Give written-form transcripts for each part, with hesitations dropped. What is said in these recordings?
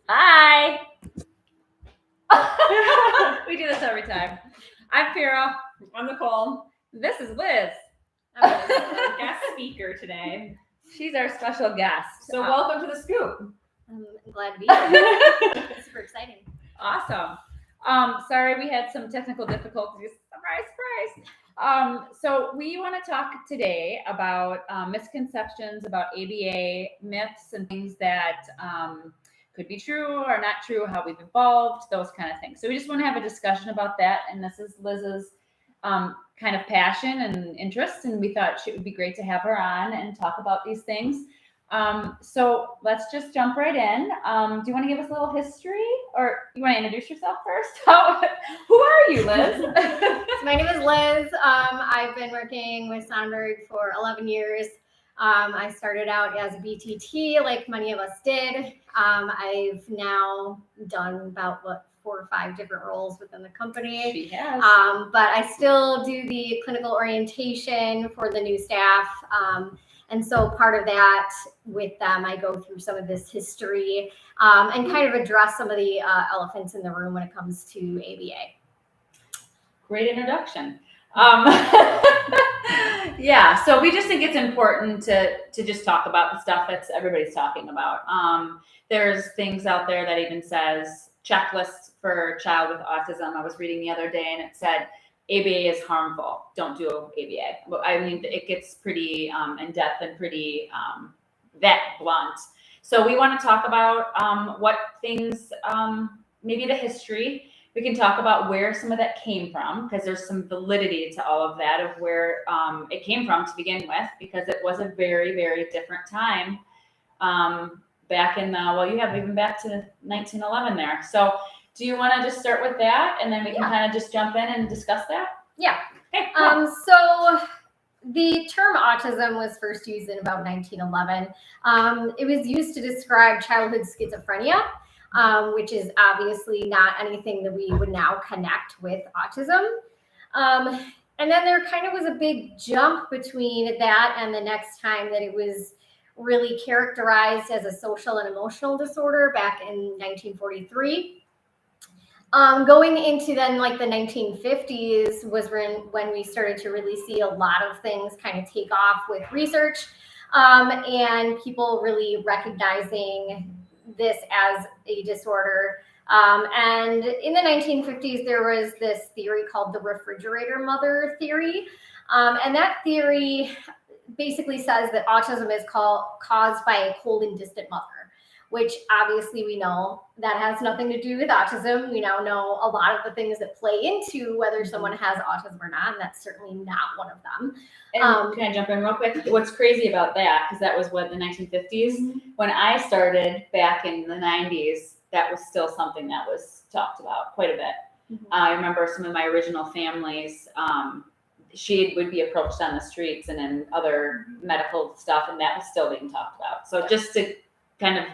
Hi. We do this every time. I'm Farah. I'm Nicole. This is Liz. I'm a guest speaker today. She's our special guest. So welcome to the scoop. I'm glad to be here. It's super exciting. Awesome. Sorry we had some technical difficulties. Surprise. So we want to talk today about misconceptions about ABA, myths and things that could be true or not true, how we've evolved, those kind of things. So we just want to have a discussion about that. And this is Liz's kind of passion and interest. And we thought it would be great to have her on and talk about these things. So let's just jump right in. Do you want to give us a little history, or you want to introduce yourself first? Who are you, Liz? So my name is Liz. I've been working with Sonberg for 11 years. I started out as a BTT, like many of us did. I've now done about 4 or 5 different roles within the company. She has. But I still do the clinical orientation for the new staff. And so part of that with them, I go through some of this history and kind of address some of the elephants in the room when it comes to ABA. Great introduction. Yeah, so we just think it's important to just talk about the stuff that everybody's talking about. There's things out there that even says checklists for a child with autism. I was reading the other day and it said ABA is harmful. Don't do ABA. Well, I mean, it gets pretty in depth and pretty that blunt. So we want to talk about what things, maybe the history. We can talk about where some of that came from, because there's some validity to all of that of where it came from to begin with, because it was a very, very different time back in you have even back to 1911 there. So do you want to just start with that, and then we can kind of just jump in and discuss that? Yeah. Okay, cool. So the term autism was first used in about 1911. It was used to describe childhood schizophrenia, which is obviously not anything that we would now connect with autism. And then there kind of was a big jump between that and the next time that it was really characterized as a social and emotional disorder back in 1943. Going into then like the 1950s was when we started to really see a lot of things kind of take off with research and people really recognizing this as a disorder. And in the 1950s, there was this theory called the refrigerator mother theory. And that theory basically says that autism is caused by a cold and distant mother, which obviously we know that has nothing to do with autism. We now know a lot of the things that play into whether someone has autism or not, and that's certainly not one of them. And can I jump in real quick? What's crazy about that, because that was the 1950s. Mm-hmm. When I started back in the 90s, that was still something that was talked about quite a bit. Mm-hmm. I remember some of my original families, she would be approached on the streets and in other medical stuff, and that was still being talked about. So just to kind of,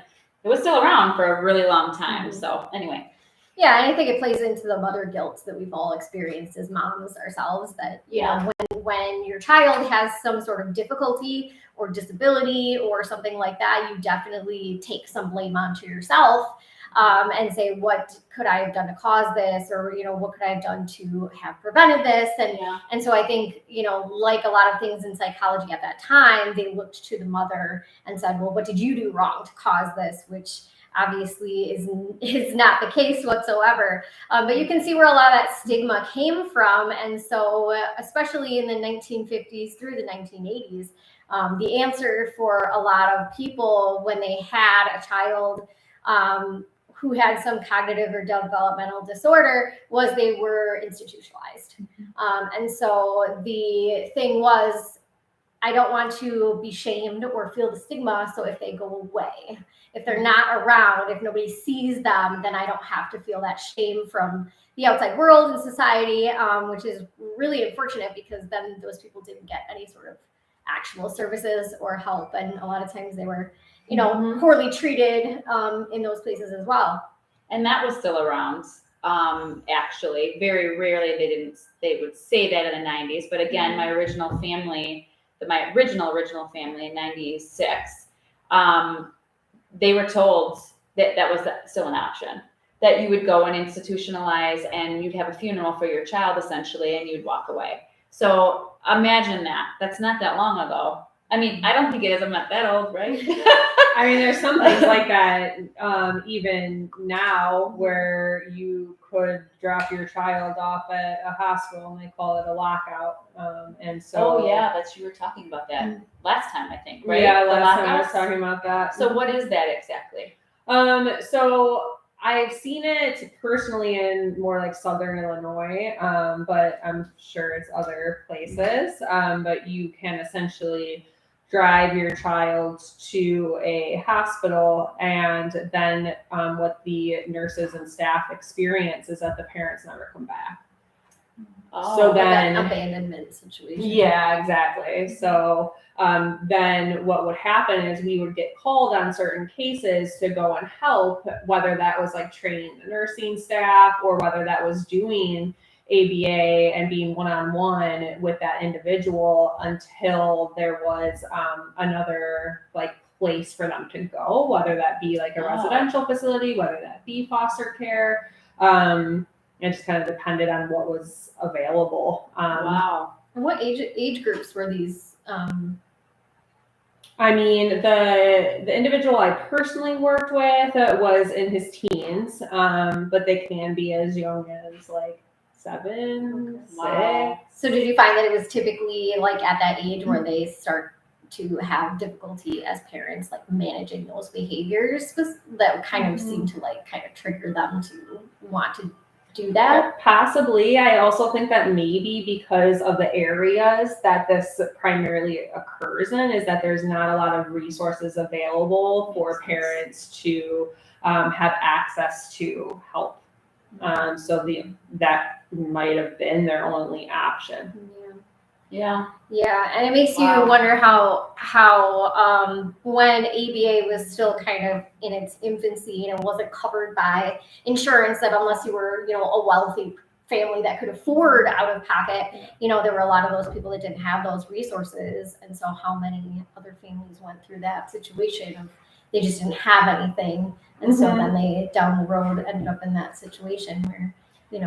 it was still around for a really long time. Mm-hmm. So anyway. Yeah, and I think it plays into the mother guilt that we've all experienced as moms ourselves, that, you know, when your child has some sort of difficulty or disability or something like that, you definitely take some blame onto yourself and say, what could I have done to cause this? Or, you know, what could I have done to have prevented this? And so I think, you know, like a lot of things in psychology at that time, they looked to the mother and said, well, what did you do wrong to cause this? Which obviously is not the case whatsoever. But you can see where a lot of that stigma came from. And so especially in the 1950s through the 1980s, the answer for a lot of people when they had a child who had some cognitive or developmental disorder was they were institutionalized. Mm-hmm. And so the thing was, I don't want to be shamed or feel the stigma. So if they go away, if they're not around, if nobody sees them, then I don't have to feel that shame from the outside world and society, which is really unfortunate because then those people didn't get any sort of actual services or help. And a lot of times they were, you know, mm-hmm. poorly treated in those places as well. And that was still around. Actually, very rarely they would say that in the 90s. But again, my original family in 96, they were told that was still an option. That you would go and institutionalize, and you'd have a funeral for your child essentially, and you'd walk away. So imagine that. That's not that long ago. I mean, I don't think it is. I'm not that old, right? I mean, there's some things like that even now where you could drop your child off at a hospital and they call it a lockout. And so, oh yeah, you were talking about that last time, I think, right? Yeah, The last time I was lockouts? talking about that. So what is that exactly? So I've seen it personally in more like Southern Illinois, but I'm sure it's other places. But you can essentially drive your child to a hospital, and then what the nurses and staff experience is that the parents never come back. Oh, So Like then, that abandonment situation. yeah, exactly. So then what would happen is we would get called on certain cases to go and help, whether that was like training the nursing staff or whether that was doing ABA and being one-on-one with that individual until there was another like place for them to go, whether that be like a residential facility, whether that be foster care. It just kind of depended on what was available. Wow. And what age groups were these? I mean, the individual I personally worked with was in his teens, but they can be as young as like 7, 6. Wow. So did you find that it was typically like at that age where they start to have difficulty as parents, like managing those behaviors that kind of seem to like kind of trigger them to want to do that? Possibly. I also think that maybe because of the areas that this primarily occurs in is that there's not a lot of resources available for parents to have access to help. So that might have been their only option. Yeah. Yeah, and it makes you wonder how when ABA was still kind of in its infancy and wasn't covered by insurance, that unless you were, a wealthy family that could afford out of pocket, there were a lot of those people that didn't have those resources. And so how many other families went through that situation of they just didn't have anything. And so then they down the road ended up in that situation where, they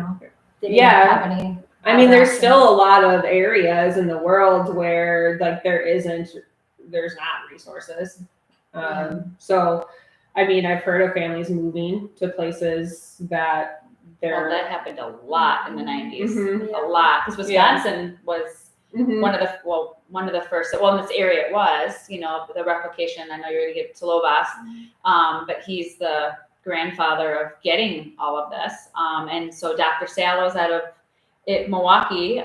didn't have any. I mean, there's still a lot of areas in the world where like there's not resources. So, I mean, I've heard of families moving to places that that happened a lot in the 90s. Mm-hmm. A lot, because Wisconsin was one of the first. Well, in this area it was, the replication. I know you're going to get to Lobos, but he's the grandfather of getting all of this. And so Dr. Sallows out of Milwaukee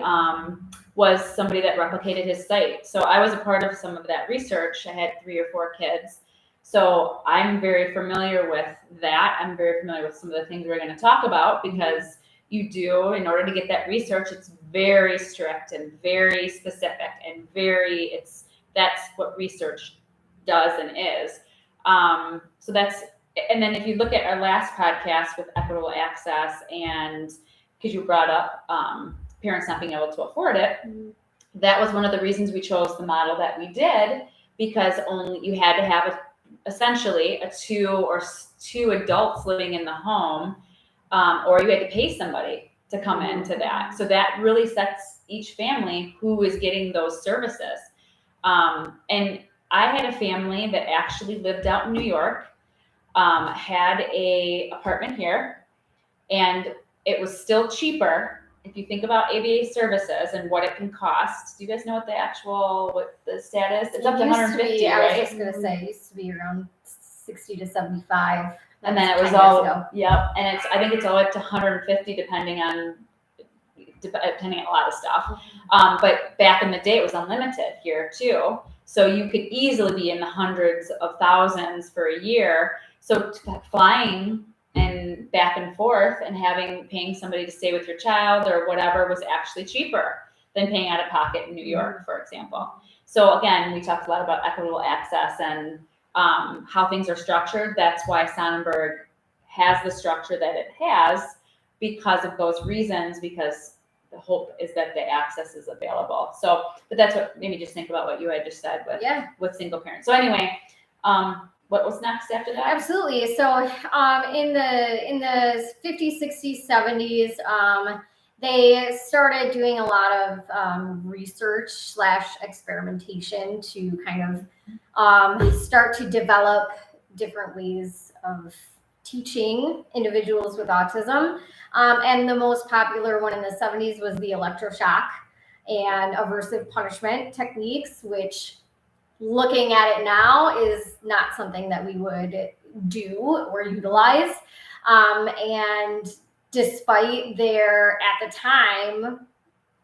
was somebody that replicated his site. So I was a part of some of that research. I had 3 or 4 kids. So I'm very familiar with that. I'm very familiar with some of the things we're going to talk about because you do, in order to get that research, it's very strict and very specific and that's what research does and is. So and then if you look at our last podcast with equitable access and because you brought up parents not being able to afford it, that was one of the reasons we chose the model that we did, because only you had to have essentially two adults living in the home, or you had to pay somebody to come into that. So that really sets each family who is getting those services. And I had a family that actually lived out in New York, had a apartment here, and it was still cheaper. If you think about ABA services and what it can cost, do you guys know what the stat is? It's up to 150, right? I was just going to say, it used to be around 60 to 75. And then it was and I think it's all up to 150 depending on a lot of stuff. But back in the day, it was unlimited here too. So you could easily be in the hundreds of thousands for a year. So flying and back and forth and paying somebody to stay with your child or whatever was actually cheaper than paying out of pocket in New York, for example. So again, we talked a lot about equitable access and how things are structured. That's why Sonnenberg has the structure that it has because of those reasons, because the hope is that the access is available. So, but that's what made me just think about what you had just said with single parents. So anyway, what was next after that? Absolutely. So in the 50s, 60s, 70s, they started doing a lot of research / experimentation to kind of start to develop different ways of teaching individuals with autism. And the most popular one in the 70s was the electroshock and aversive punishment techniques, which, looking at it now, is not something that we would do or utilize. And despite their, at the time,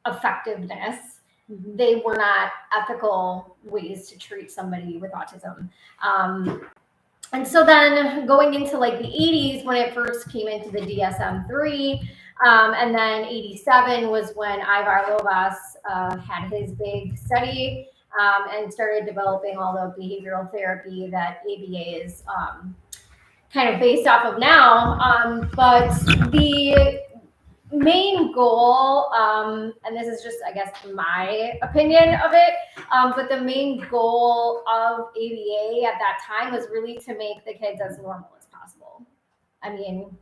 effectiveness, they were not ethical ways to treat somebody with autism. And so then going into like the 80s, when it first came into the DSM-3, and then 87 was when Ivar Lovaas had his big study and started developing all the behavioral therapy that ABA is kind of based off of now. But the main goal, and this is just, I guess, my opinion of it, but the main goal of ABA at that time was really to make the kids as normal as possible. I mean,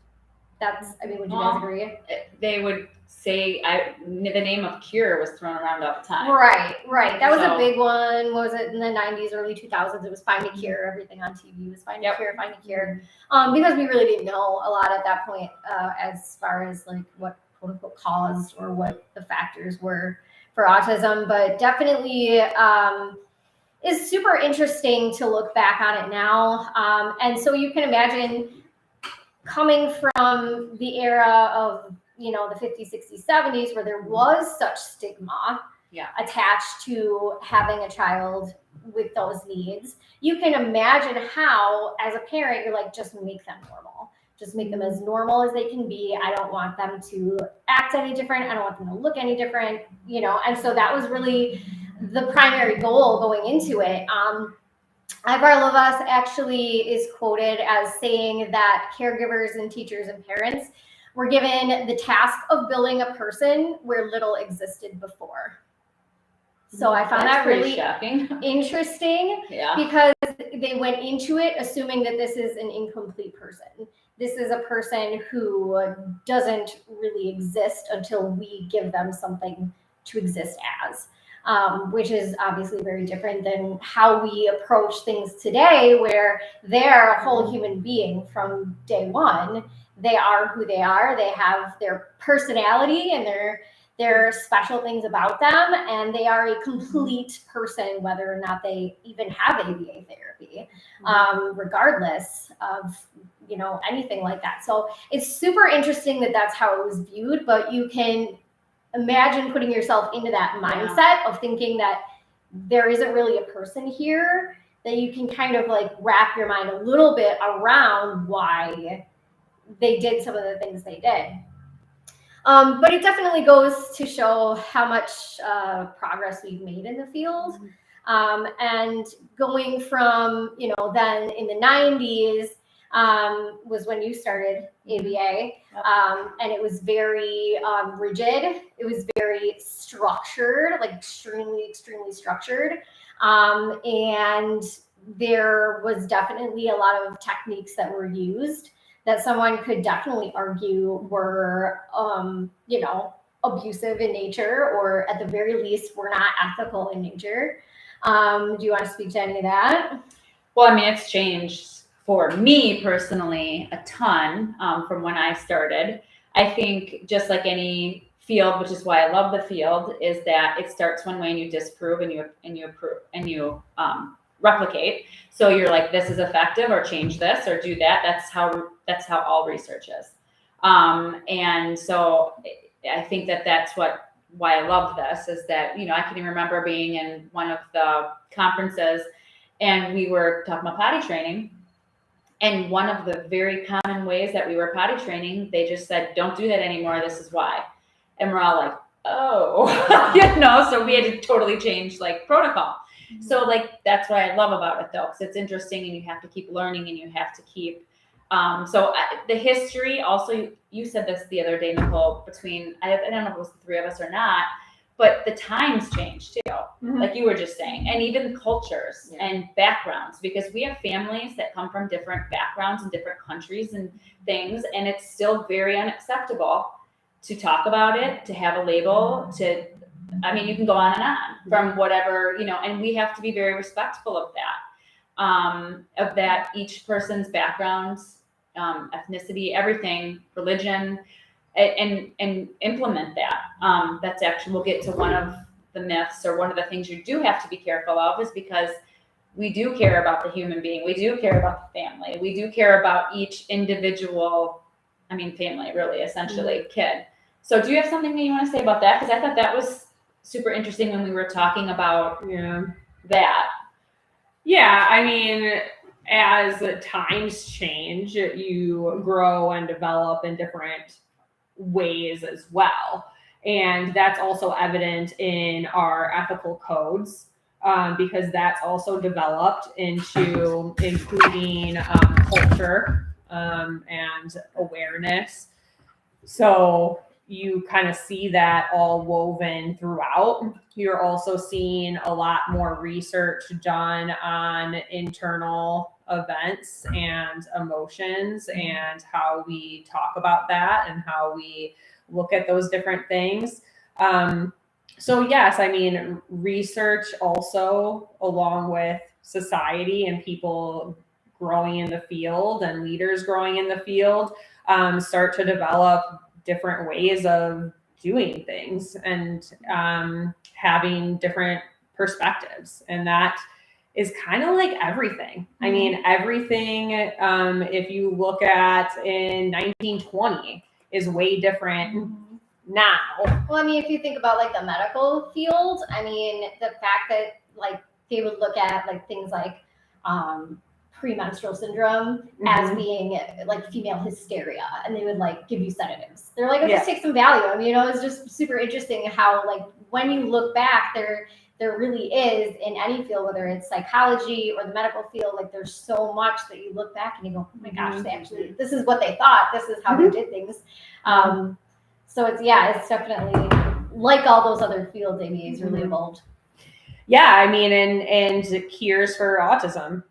would you guys agree? They would say, the name of cure was thrown around all the time. Right. That was a big one. What was it, in the 90s, early 2000s? It was find a cure. Everything on TV was find a cure, find a cure. Because we really didn't know a lot at that point as far as like what quote unquote caused or what the factors were for autism. But definitely is super interesting to look back on it now. And so you can imagine, coming from the era of, the 50s, 60s, 70s, where there was such stigma attached to having a child with those needs, you can imagine how, as a parent, you're like, just make them normal. Just make them as normal as they can be. I don't want them to act any different. I don't want them to look any different, and so that was really the primary goal going into it. Ivar Lovaas actually is quoted as saying that caregivers and teachers and parents were given the task of building a person where little existed before. So I found that really shocking. Interesting, because they went into it assuming that this is an incomplete person. This is a person who doesn't really exist until we give them something to exist as. Which is obviously very different than how we approach things today, where they're a whole human being from day one. They are who they are. They have their personality and their special things about them, and they are a complete person, whether or not they even have ABA therapy, regardless of anything like that. So it's super interesting that that's how it was viewed, but you can imagine putting yourself into that mindset of thinking that there isn't really a person here, that you can kind of like wrap your mind a little bit around why they did some of the things they did. But it definitely goes to show how much progress we've made in the field. And going from, then in the 90s, was when you started ABA, and it was very rigid. It was very structured, like extremely structured. And there was definitely a lot of techniques that were used that someone could definitely argue were, abusive in nature, or at the very least were not ethical in nature. Do you want to speak to any of that? Well, I mean, it's changed for me personally a ton from when I started. I think just like any field, which is why I love the field, is that it starts one way and you disprove and you approve and you replicate. So you're like, this is effective, or change this or do that. That's how all research is. And so I think that's why I love this, is that, I can even remember being in one of the conferences and we were talking about potty training. And one of the very common ways that we were potty training, they just said, don't do that anymore. This is why. And we're all like, oh, so we had to totally change like protocol. Mm-hmm. So like, that's what I love about it though, because it's interesting and you have to keep learning and you have to keep, the history also, you said this the other day, Nicole, between, I don't know if it was the three of us or not, but the times change too, Mhm. like you were just saying, and even cultures and backgrounds, because we have families that come from different backgrounds and different countries and things, and it's still very unacceptable to talk about it, to have a label, I mean, you can go on and on from whatever, and we have to be very respectful of that each person's background, ethnicity, everything, religion, and implement that. That's actually, we'll get to one of the myths, or one of the things you do have to be careful of, is because we do care about the human being. We do care about the family. We do care about each individual, family, really, essentially, kid. So do you have something that you want to say about that? Because I thought that was super interesting when we were talking about that. Yeah, I mean, as times change, you grow and develop in different ways as well. And that's also evident in our ethical codes, because that's also developed into including culture and awareness. So you kind of see that all woven throughout. You're also seeing a lot more research done on internal events and emotions, and how we talk about that and how we look at those different things. So yes, I mean, research also, along with society and people growing in the field and leaders growing in the field, start to develop different ways of doing things and having different perspectives. And that is kind of like everything. I mean, everything, if you look at in 1920, is way different now. Well, I mean, if you think about like the medical field, I mean, the fact that like they would look at like things like premenstrual syndrome as being like female hysteria, and they would like give you sedatives. They're like, oh, just take some Valium. It's just super interesting how like when you look back, there really is, in any field, whether it's psychology or the medical field, like there's so much that you look back and you go, oh my gosh, this is what they thought, this is how they did things. So it's definitely like all those other fields, ABA's really evolved. Yeah, I mean, and cures for autism.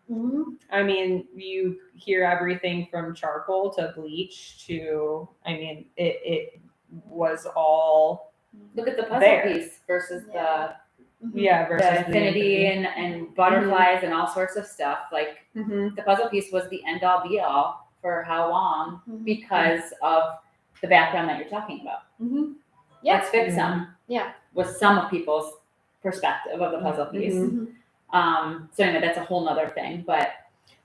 I mean, you hear everything from charcoal to bleach to, I mean, it was all. Look at the puzzle piece versus the affinity and butterflies and all sorts of stuff. Like the puzzle piece was the end all be all for how long, because of the background that you're talking about. Let's fix them. Was some of people's perspective of the puzzle piece. So anyway, that's a whole nother thing. But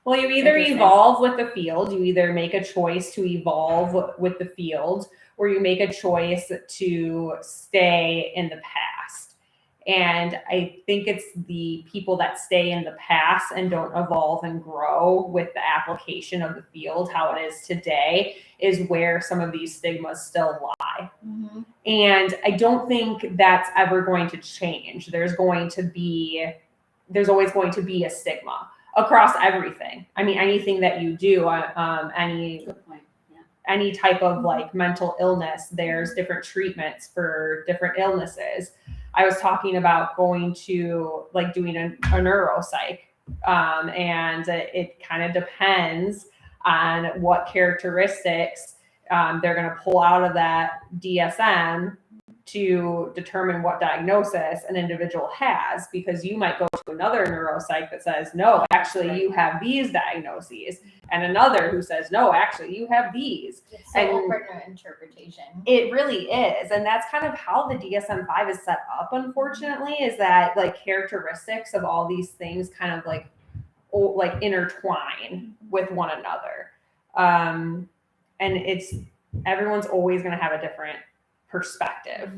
well, you either evolve with the field, you either make a choice to evolve with the field, or you make a choice to stay in the past. And I think it's the people that stay in the past and don't evolve and grow with the application of the field, how it is today, is where some of these stigmas still lie. And I don't think that's ever going to change. There's always going to be a stigma across everything. I mean, anything that you do, any type of like mental illness, there's different treatments for different illnesses. I was talking about going to like doing a neuropsych, and it kind of depends on what characteristics they're going to pull out of that DSM to determine what diagnosis an individual has, because you might go to another neuropsych that says, no, actually you have these diagnoses, and another who says, no, actually you have these. It's so open to interpretation. It really is. And that's kind of how the DSM-5 is set up, unfortunately, is that like characteristics of all these things kind of like intertwine with one another. And everyone's always going to have a different perspective.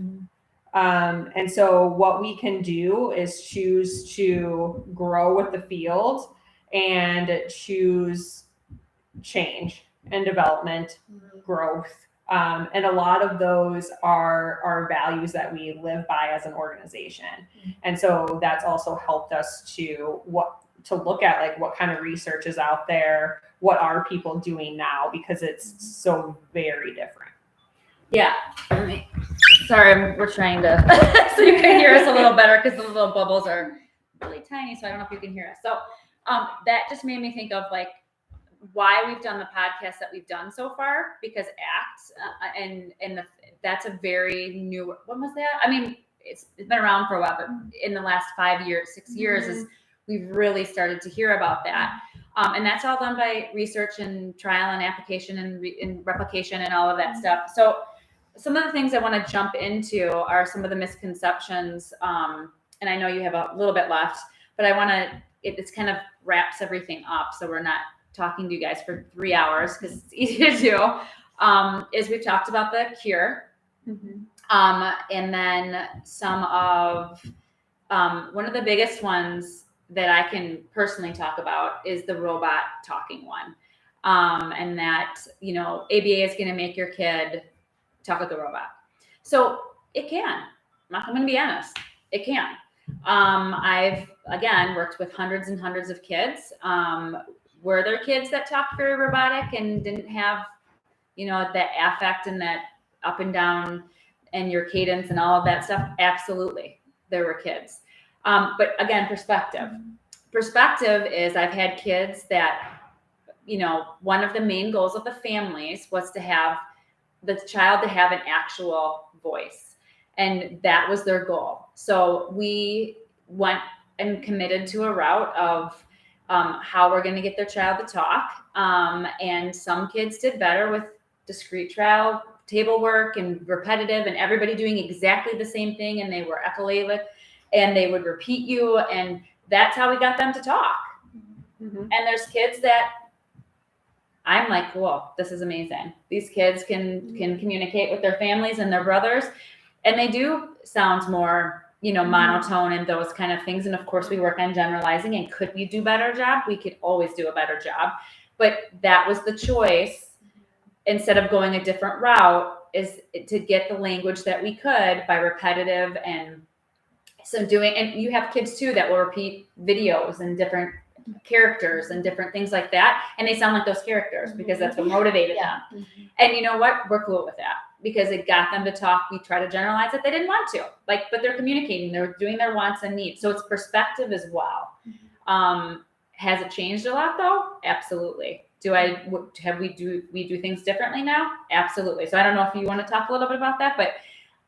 And so what we can do is choose to grow with the field and choose change and development, growth. And a lot of those are values that we live by as an organization. And so that's also helped us to look at like what kind of research is out there, what are people doing now, because it's so very different. Yeah. Sorry, we're trying to, so you can hear us a little better because the little bubbles are really tiny, so I don't know if you can hear us. So that just made me think of like why we've done the podcast that we've done so far, because ACT that's a very new, when was that? I mean, it's been around for a while, but in the last 5 years, 6 years is we've really started to hear about that. And that's all done by research and trial and application and replication and all of that stuff. So some of the things I want to jump into are some of the misconceptions. And I know you have a little bit left, but I want to, it's kind of wraps everything up. So we're not talking to you guys for 3 hours because it's easy to do. Is we've talked about the cure. And then some of, one of the biggest ones that I can personally talk about is the robot talking one. And that, you know, ABA is going to make your kid talk like a robot. So it can. I'm going to be honest. It can. I've, again, worked with hundreds and hundreds of kids. Were there kids that talked very robotic and didn't have, you know, that affect and that up and down and your cadence and all of that stuff? Absolutely. There were kids. But again, perspective. Perspective is I've had kids that, you know, one of the main goals of the families was to have the child to have an actual voice. And that was their goal. So we went and committed to a route of how we're going to get their child to talk. And some kids did better with discrete trial, table work, and repetitive, and everybody doing exactly the same thing. And they were echolalic, and they would repeat you. And that's how we got them to talk. And there's kids that I'm like, cool, this is amazing. These kids can communicate with their families and their brothers. And they do sound more, you know, monotone and those kind of things. And of course we work on generalizing, and could we do a better job? We could always do a better job. But that was the choice. Instead of going a different route, is to get the language that we could by repetitive and so doing, and you have kids too that will repeat videos and different characters and different things like that. And they sound like those characters because that's what motivated them. And you know what? We're cool with that because it got them to talk. We try to generalize it. They didn't want to, like, but they're communicating. They're doing their wants and needs. So it's perspective as well. Has it changed a lot though? Absolutely. We do things differently now? Absolutely. So I don't know if you want to talk a little bit about that, but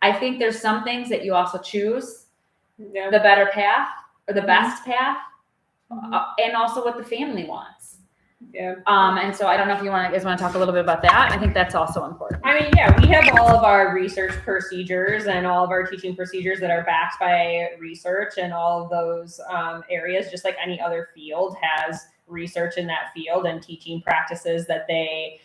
I think there's some things that you also choose the better path or the best path, and also what the family wants. And so I don't know if you guys want to talk a little bit about that. I think that's also important. I mean, yeah, we have all of our research procedures and all of our teaching procedures that are backed by research, and all of those areas, just like any other field has research in that field and teaching practices that they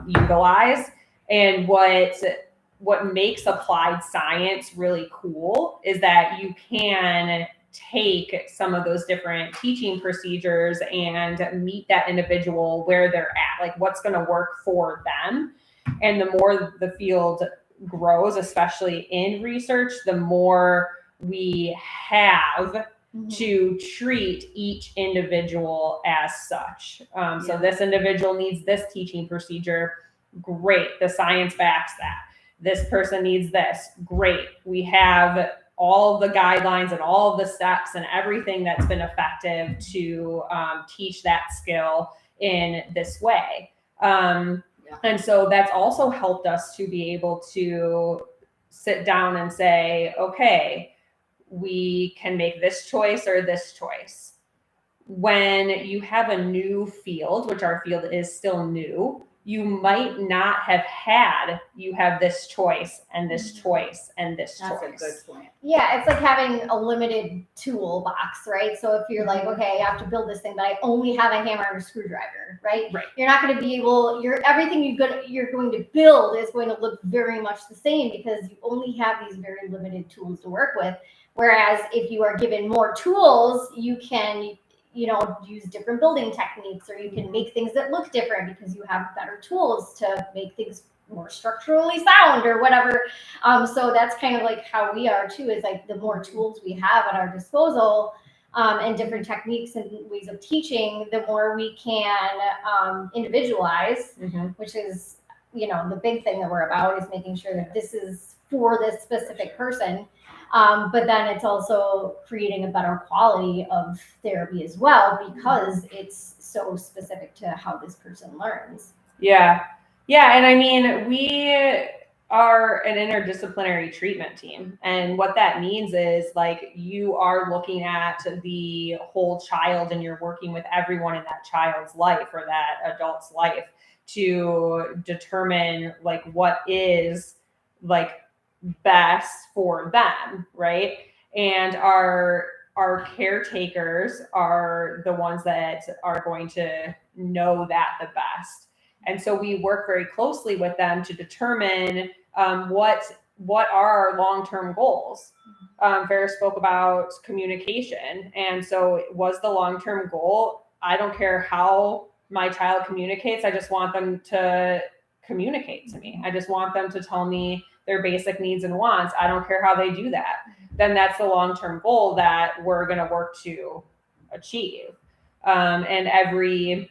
utilize. And what makes applied science really cool is that you can take some of those different teaching procedures and meet that individual where they're at, like what's going to work for them. And the more the field grows, especially in research, the more we have to treat each individual as such. So this individual needs this teaching procedure. Great. The science backs that. This person needs this. Great. We have all the guidelines and all the steps and everything that's been effective to teach that skill in this way. And so that's also helped us to be able to sit down and say, okay, we can make this choice or this choice. When you have a new field, which our field is still new, you might not have you have this choice and this choice and this choice. That's a good point. Yeah, it's like having a limited toolbox, right? So if you're like, okay, I have to build this thing, but I only have a hammer and a screwdriver, right? You're not going to be able, everything you're going to build is going to look very much the same because you only have these very limited tools to work with. Whereas if you are given more tools, you can use different building techniques, or you can make things that look different because you have better tools to make things more structurally sound or whatever. So that's kind of like how we are too, is like the more tools we have at our disposal and different techniques and ways of teaching, the more we can individualize, which is the big thing that we're about is making sure that this is for this specific person. But then it's also creating a better quality of therapy as well, because it's so specific to how this person learns. Yeah. Yeah. And I mean, we are an interdisciplinary treatment team. And what that means is like you are looking at the whole child and you're working with everyone in that child's life or that adult's life to determine like what is like best for them, right? And our caretakers are the ones that are going to know that the best. And so we work very closely with them to determine what are our long-term goals. Farrah spoke about communication. And so was the long-term goal, I don't care how my child communicates, I just want them to communicate to me. I just want them to tell me their basic needs and wants. I don't care how they do that. Then that's the long-term goal that we're going to work to achieve. And every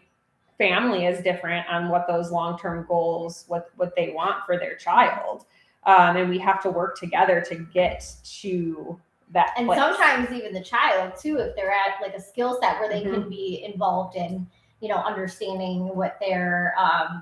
family is different on what those long-term goals, what they want for their child. And we have to work together to get to that and place. Sometimes even the child too, if they're at like a skill set where they can be involved in understanding what their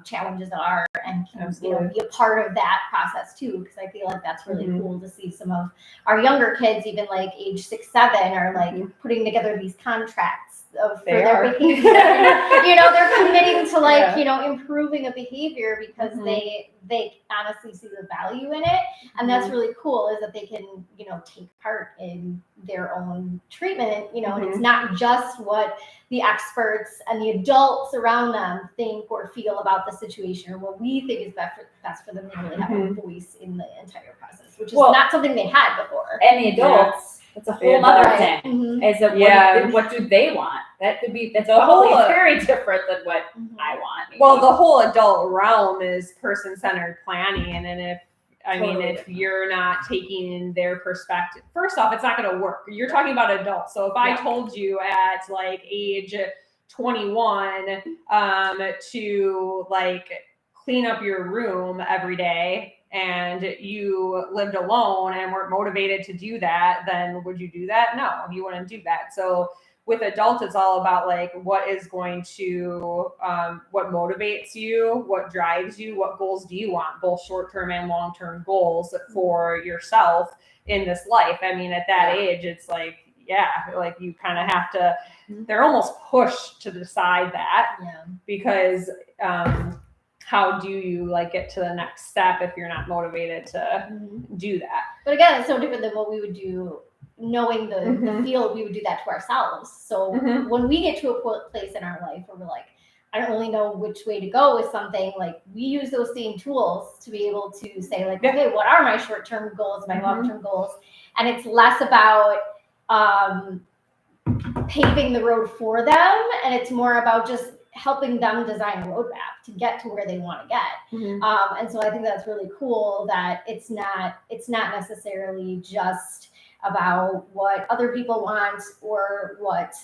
challenges are, and can be a part of that process too, because I feel like that's really cool to see some of our younger kids, even like age 6, 7, are like putting together these contracts for their behavior. They're committing to like improving a behavior because they honestly see the value in it, and that's really cool, is that they can take part in their own treatment, and it's not just what the experts and the adults around them think or feel about the situation, or what we think is best for them. They really have a voice in the entire process, which is not something they had before. And the adults, it's a whole other thing. Is that what do they want? That's very different than what I want. Maybe. Well, the whole adult realm is person-centered planning, and then if you're not taking their perspective, first off, it's not going to work. You're talking about adults. So if I told you at like age 21 to like clean up your room every day, and you lived alone and weren't motivated to do that, then would you do that? No, you wouldn't do that. So with adults, it's all about like what is going to, what motivates you, what drives you, what goals do you want, both short-term and long-term goals for yourself in this life. I mean, at that age, it's like, like you kind of have to, they're almost pushed to decide that because how do you like get to the next step if you're not motivated to do that? But again, it's so different than what we would do. Knowing the field, we would do that to ourselves. So when we get to a place in our life where we're like, I don't really know which way to go with something, like we use those same tools to be able to say like, okay, what are my short-term goals, my long-term goals? And it's less about paving the road for them, and it's more about just helping them design a roadmap to get to where they want to get. And so I think that's really cool that it's not necessarily just about what other people want or what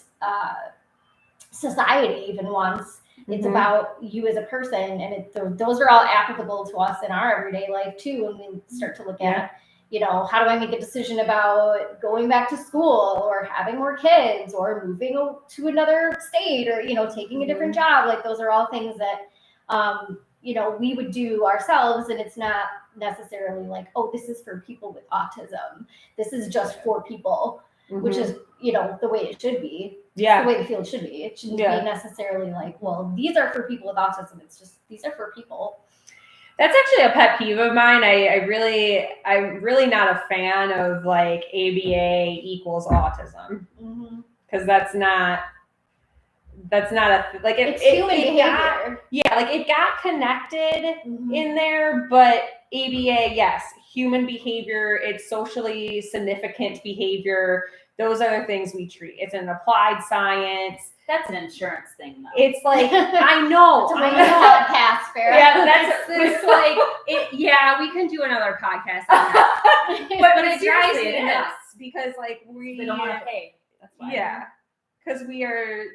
society even wants. It's about you as a person, and those are all applicable to us in our everyday life too. When we start to look at, how do I make a decision about going back to school or having more kids or moving to another state or, taking a different job? Like those are all things that, we would do ourselves, and it's not necessarily like, oh, this is for people with autism. This is just for people, which is, the way it should be. Yeah. The way the field should be. It shouldn't be necessarily like, well, these are for people with autism. It's just, these are for people. That's actually a pet peeve of mine. I'm really not a fan of like ABA equals autism, because that's not a like it's human behavior. It got connected in there, but ABA, yes, human behavior, it's socially significant behavior. Those are the things we treat. It's an applied science. That's an insurance thing, though. It's like, I know. Podcast, Farrah. Yeah, it's like, we can do another podcast on that. but it drives me nuts because, like, they don't want to pay. That's why. Yeah. because we are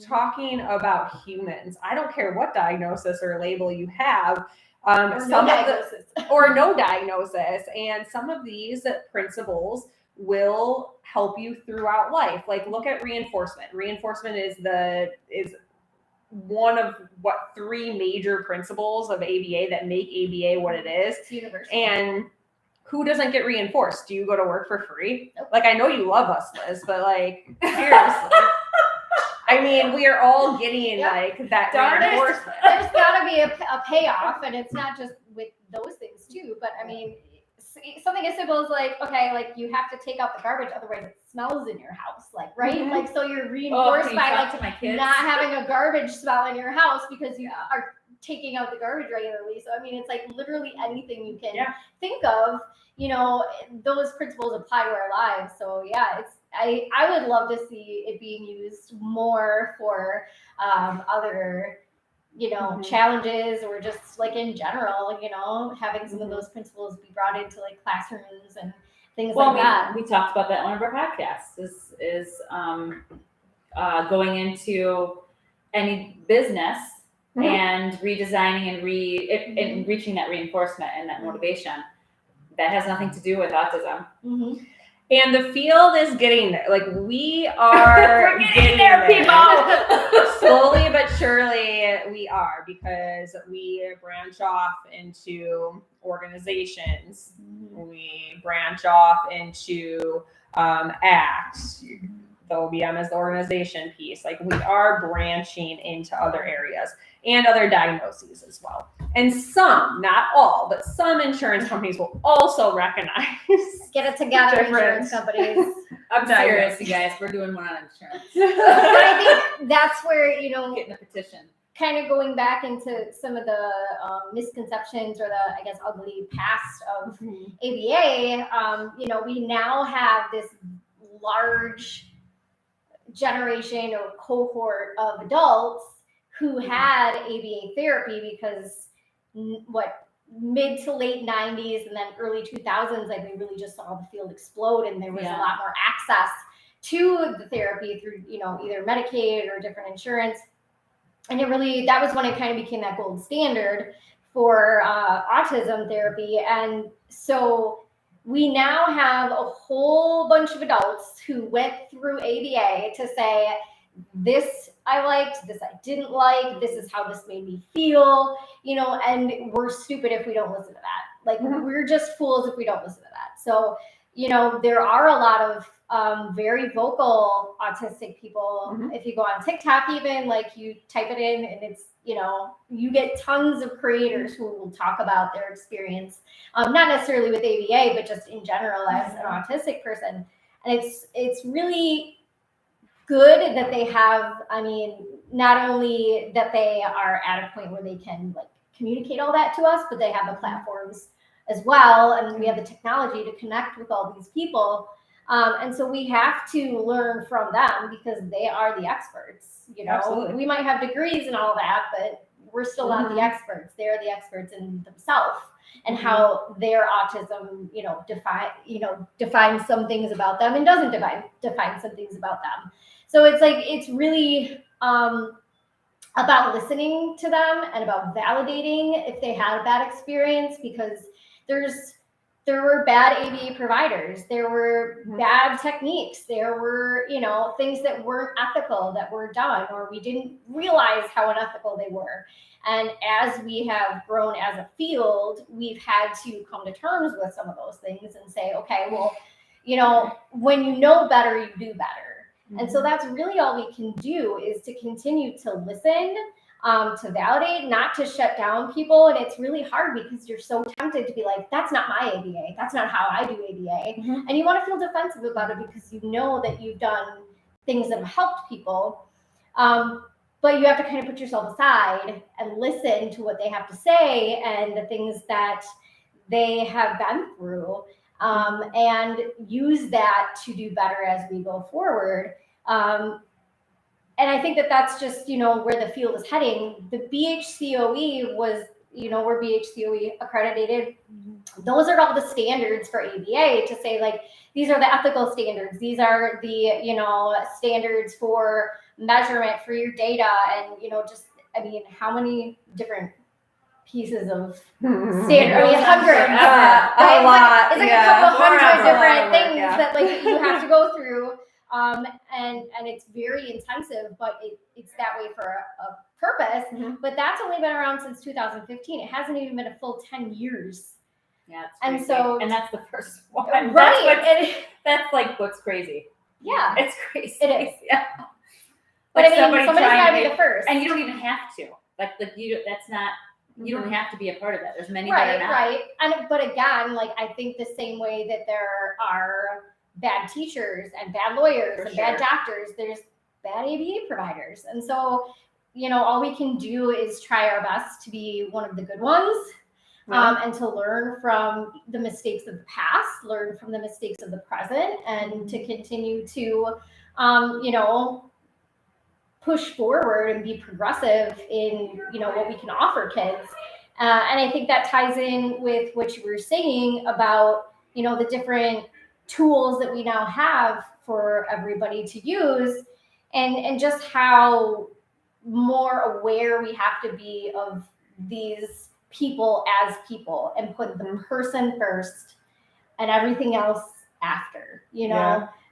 talking about humans. I don't care what diagnosis or label you have. Or no diagnosis. Or no diagnosis. And some of these principles will help you throughout life. Like look at reinforcement. Reinforcement is one of three major principles of ABA that make ABA what it is. It's universal. And who doesn't get reinforced? Do you go to work for free? Nope. Like I know you love us, Liz, but like seriously. I mean, we are all getting like that reinforcement. There's got to be a payoff, and it's not just with those things too. But I mean, something as simple as like, okay, like you have to take out the garbage, otherwise it smells in your house, like right? Mm-hmm. Like so you're reinforced by like not having a garbage smell in your house because you are taking out the garbage regularly. So I mean, it's like literally anything you can think of. You know, those principles apply to our lives. So yeah, I would love to see it being used more for other, you know, challenges or just like in general, you know, having some of those principles be brought into like classrooms and things like that. We talked about that on one of our podcasts is going into any business and redesigning and reaching that reinforcement and that motivation. That has nothing to do with autism. And the field is getting there. Like we are getting there, people. Slowly but surely we are, because we branch off into organizations. We branch off into ACT. The OBM is the organization piece. Like we are branching into other areas and other diagnoses as well. And some, not all, but some insurance companies will also recognize. Get it together, insurance companies. I'm serious, you guys. We're doing one on insurance. But I think that's where, you know, getting a petition. Kind of going back into some of the misconceptions or the, I guess, ugly past of ABA. You know, we now have this large generation or cohort of adults who had ABA therapy because mid to late 90s and then early 2000s, like we really just saw the field explode, and there was a lot more access to the therapy through, you know, either Medicaid or different insurance. And that was when it kind of became that gold standard for autism therapy. And so we now have a whole bunch of adults who went through ABA to say, this I liked, this I didn't like, this is how this made me feel, you know, and we're stupid if we don't listen to that. Like we're just fools if we don't listen to that. So, you know, there are a lot of very vocal autistic people. If you go on TikTok, even like you type it in and it's, you know, you get tons of creators who will talk about their experience, not necessarily with ABA, but just in general as an autistic person. And it's really good that they have, I mean, not only that they are at a point where they can like communicate all that to us, but they have the platforms as well. And we have the technology to connect with all these people. And so we have to learn from them because they are the experts. You know, Absolutely. We might have degrees and all that, but we're still not the experts. They're the experts in themselves and how their autism, you know, defines some things about them and doesn't define some things about them. So it's like, it's really about listening to them and about validating if they had a bad experience, because there were bad ABA providers, there were bad techniques, there were, you know, things that weren't ethical that were done, or we didn't realize how unethical they were. And as we have grown as a field, we've had to come to terms with some of those things and say, okay, well, you know, when you know better, you do better. And so that's really all we can do, is to continue to listen, to validate, not to shut down people. And it's really hard because you're so tempted to be like, that's not my ABA. That's not how I do ABA. And you want to feel defensive about it because you know that you've done things that have helped people. But you have to kind of put yourself aside and listen to what they have to say and the things that they have been through. And use that to do better as we go forward. And I think that that's just, you know, where the field is heading. The BHCOE was, you know, we're BHCOE accredited. those are all the standards for ABA to say, like, these are the ethical standards. These are the, standards for measurement for your data. And, how many different pieces of standard? I mean, hundreds. A lot. It's like a couple hundred different things yeah. that like you have to go through. And it's very intensive, but it's that way for a purpose. But that's only been around since 2015. It hasn't even been a full 10 years. Yeah, and so that's the first one. Right. That's like what's crazy. Yeah. It's crazy. It is. Yeah. But somebody's got to be the first. And you don't even have to. That's not, you don't have to be a part of that. There's many that are not. Right. But again, like, I think the same way that there are bad teachers and bad lawyers and bad doctors, there's bad ABA providers. And so, all we can do is try our best to be one of the good ones. And to learn from the mistakes of the past, learn from the mistakes of the present, and to continue to, push forward and be progressive in, what we can offer kids. And I think that ties in with what you were saying about, the different tools that we now have for everybody to use, and just how more aware we have to be of these people as people, and put the person first and everything else after,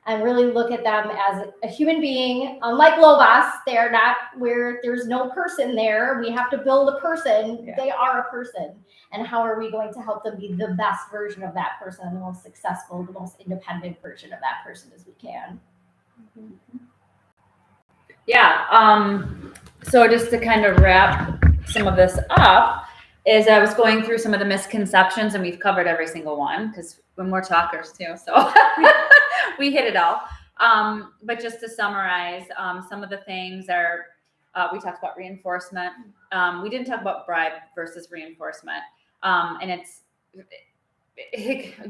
and really look at them as a human being. Unlike Lobos, they're not where there's no person there. We have to build a person. They are a person. And how are we going to help them be the best version of that person, the most successful, the most independent version of that person as we can? Yeah. So just to kind of wrap some of this up, is I was going through some of the misconceptions, and we've covered every single one because we're talkers too. So we hit it all. But just to summarize, some of the things are, we talked about reinforcement. We didn't talk about bribe versus reinforcement. And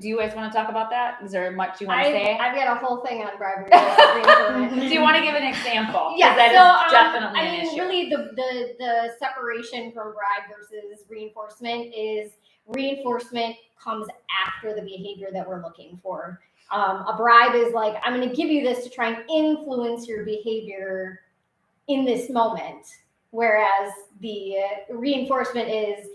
do you guys want to talk about that? Is there much you want to say? I've got a whole thing on bribery. Do you want to give an example? Yeah, that is definitely an issue. Really the separation from bribe versus reinforcement is reinforcement comes after the behavior that we're looking for. A bribe is like, I'm going to give you this to try and influence your behavior in this moment. Whereas the reinforcement is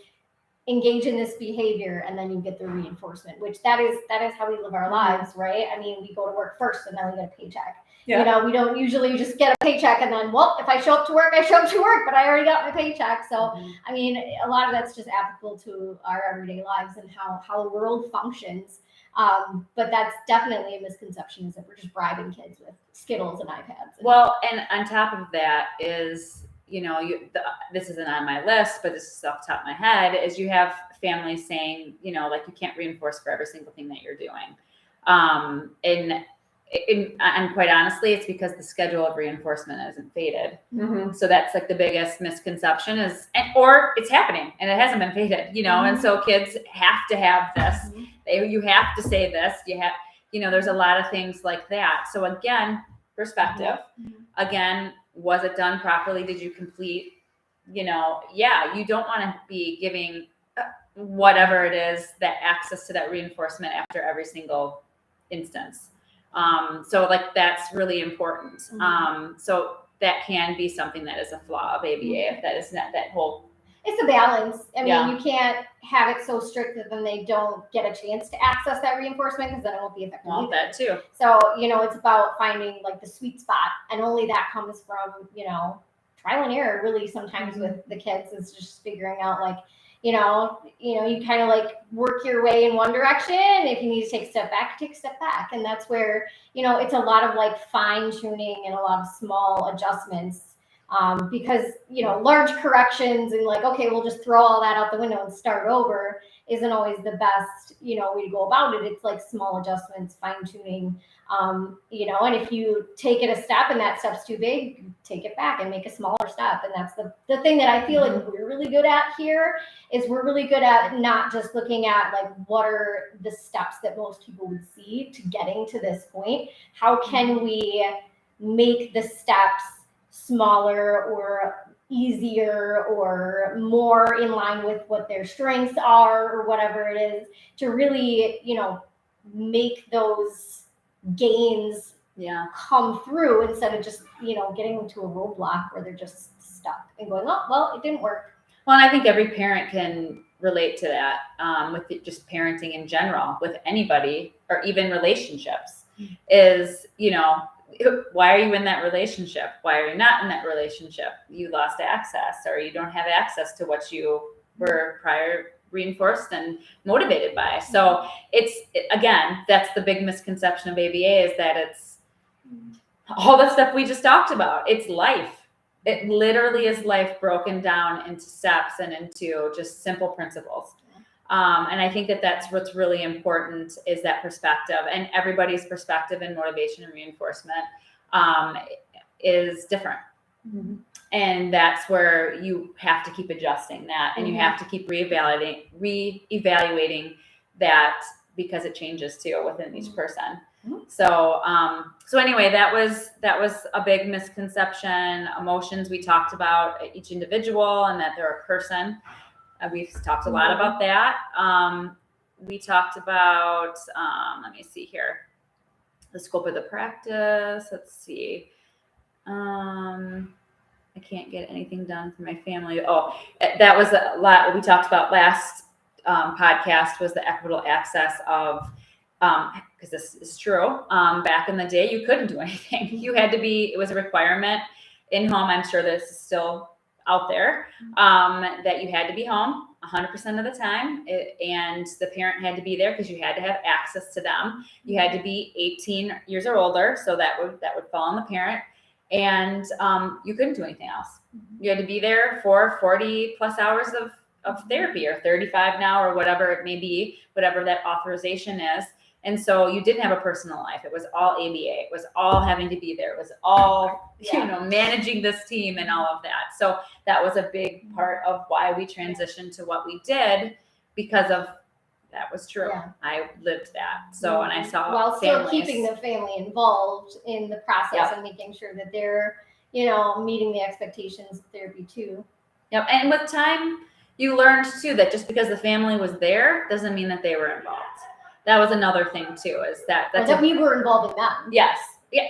engage in this behavior, and then you get the reinforcement, which that is how we live our lives, right? I mean, we go to work first and then we get a paycheck. Yeah. We don't usually just get a paycheck and then, well, if I show up to work, I show up to work, but I already got my paycheck. So, I mean, a lot of that's just applicable to our everyday lives and how the world functions. But that's definitely a misconception, is that we're just bribing kids with Skittles and iPads. Well, and on top of that is, this isn't on my list, but this is off the top of my head, is you have families saying, like, you can't reinforce for every single thing that you're doing. And quite honestly, it's because the schedule of reinforcement isn't faded. So that's like the biggest misconception or it's happening and it hasn't been faded, and so kids have to have this. You have to say this. You have, there's a lot of things like that. So again, perspective. Again, was it done properly? Did you complete? You don't want to be giving whatever it is that access to that reinforcement after every single instance. So like that's really important. So that can be something that is a flaw of ABA, if that is not that whole. It's a balance. I mean, you can't have it so strict that then they don't get a chance to access that reinforcement, because then it won't be effective. Well, that too. So, it's about finding like the sweet spot, and only that comes from, trial and error really sometimes with the kids, is just figuring out like, you kind of like work your way in one direction. If you need to take a step back, take a step back. And that's where, it's a lot of like fine tuning and a lot of small adjustments. Because, large corrections and like, okay, we'll just throw all that out the window and start over isn't always the best, way to go about it. It's like small adjustments, fine tuning, and if you take it a step and that step's too big, take it back and make a smaller step. And that's the thing that I feel like we're really good at here, is we're really good at not just looking at like, what are the steps that most people would see to getting to this point? How can we make the steps smaller or easier or more in line with what their strengths are or whatever it is, to really, make those gains come through instead of just, getting into a roadblock where they're just stuck and going, oh, well, it didn't work. Well, and I think every parent can relate to that with just parenting in general, with anybody or even relationships, is, why are you in that relationship? Why are you not in that relationship? You lost access, or you don't have access to what you were prior reinforced and motivated by. So again, that's the big misconception of ABA, is that it's all the stuff we just talked about. It's life. It literally is life broken down into steps and into just simple principles. And I think that that's what's really important, is that perspective, and everybody's perspective in motivation and reinforcement is different. Mm-hmm. And that's where you have to keep adjusting that, and you have to keep reevaluating that, because it changes too within each person. Mm-hmm. So anyway, that was a big misconception. Emotions, we talked about each individual and that they're a person. We've talked a lot about that. We talked about, let me see here, the scope of the practice. Let's see. I can't get anything done for my family. Oh, that was a lot. We talked about last podcast was the equitable access of, because this is true. Back in the day, you couldn't do anything. You had to be, it was a requirement in home. I'm sure this is still out there, that you had to be home 100% of the time, and the parent had to be there because you had to have access to them. You had to be 18 years or older, so that would fall on the parent, and you couldn't do anything else. You had to be there for 40 plus hours of therapy, or 35 now, or whatever it may be, whatever that authorization is. And so you didn't have a personal life. It was all ABA. It was all having to be there. It was all, managing this team and all of that. So that was a big part of why we transitioned to what we did, because of that was true. Yeah. I lived that. So, and I saw while still keeping the family involved in the process and making sure that they're, meeting the expectations of therapy too. Yep. And with time, you learned too that just because the family was there doesn't mean that they were involved. That was another thing too, is that we were involved in them. Yes. Yeah.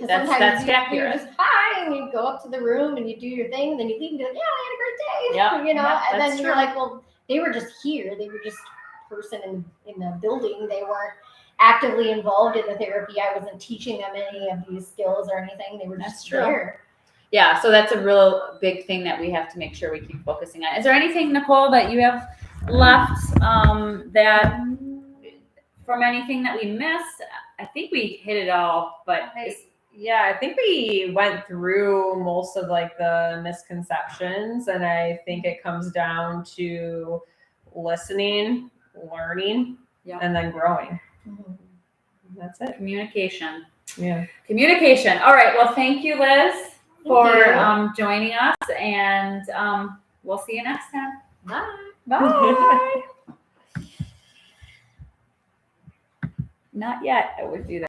That's accurate. You just hi, and you go up to the room and you do your thing, and then you leave and be like, yeah, I had a great day. And then you're like, well, they were just here. They were just a person in the building. They weren't actively involved in the therapy. I wasn't teaching them any of these skills or anything. They were just there. Yeah, so that's a real big thing that we have to make sure we keep focusing on. Is there anything, Nicole, that you have left that from anything that we missed? I think we hit it all, but I think we went through most of the misconceptions, and I think it comes down to listening, learning, and then growing. Mm-hmm. That's it. Communication. Yeah. Communication. All right. Well, thank you, Liz, for joining us, and we'll see you next time. Bye. Bye. Not yet. I would do that.